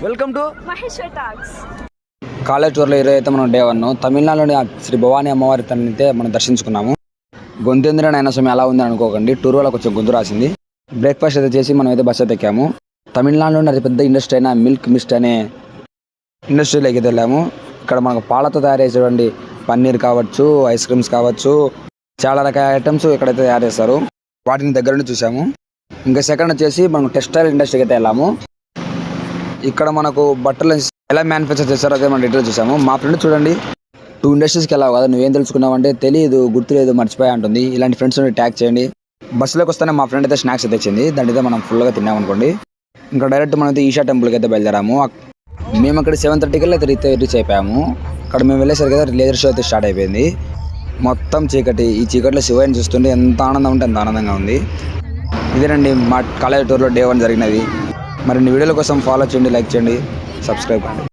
Welcome to Maheshwar talks. College టూర్లో ఈరోజు అయితే మనం డే 1 తమిళనాడులోని శ్రీ భవానీ అమ్మవారి తనైతే మనం దర్శించుకున్నాము. గొంతెందిరా నాయన స్వామి ఎలా ఉందని అనుకోకండి, టూర్ వల్ల కొంచెం గొంతు రాసింది. బ్రేక్ఫాస్ట్ అయితే చేసి మనం అయితే బస్ అయితే ఎక్కాము. తమిళనాడులోని అతి పెద్ద ఇండస్ట్రీ అయిన మిల్క్ మిస్ట్ అనే ఇండస్ట్రీలోకి అయితే వెళ్ళాము. ఇక్కడ మనకు పాలతో తయారు చేసేటువంటి పన్నీర్ కావచ్చు, ఐస్ క్రీమ్స్ కావచ్చు, చాలా రకాల ఐటమ్స్ ఇక్కడైతే తయారు చేస్తారు. వాటిని దగ్గర నుండి చూసాము. ఇంకా సెకండ్ వచ్చేసి మనం టెక్స్టైల్ ఇండస్ట్రీకి అయితే వెళ్ళాము. ఇక్కడ మనకు బట్టలు ఎలా మ్యానుఫ్యాక్చర్ చేస్తారో అదే మనం డీటెయిల్ చూసాము. మా ఫ్రెండ్ చూడండి 2 ఇండస్ట్రీస్కి వెళ్ళావు కదా, నువ్వేం తెలుసుకున్నావంటే తెలియదు, గుర్తులేదు, మర్చిపోయా ఉంటుంది. ఇలాంటి ఫ్రెండ్స్ ట్యాగ్ చేయండి. బస్సులోకి వస్తేనే మా ఫ్రెండ్ అయితే స్నాక్స్ అయితే తెచ్చింది. దాని అయితే మనం ఫుల్గా తిన్నామనుకోండి. ఇంకా డైరెక్ట్ మనం అయితే ఈషా టెంపుల్కి అయితే బయలుదేరాము. మేము అక్కడ 7:30 అయితే రీచ్ అయిపోయాము. అక్కడ మేము వెళ్ళేసరికి కదా లేజర్ షో అయితే స్టార్ట్ అయిపోయింది. మొత్తం చీకటి. ఈ చీకట్లో శివయ్యని చూస్తుంటే ఎంత ఆనందం ఉంటే అంత ఆనందంగా ఉంది. ఇదేనండి మా కాలేజ్ టూర్లో డే 1 జరిగినది. మరిన్ని వీడియోల కోసం ఫాలో చేయండి, లైక్ చేయండి, సబ్స్క్రైబ్ కండి.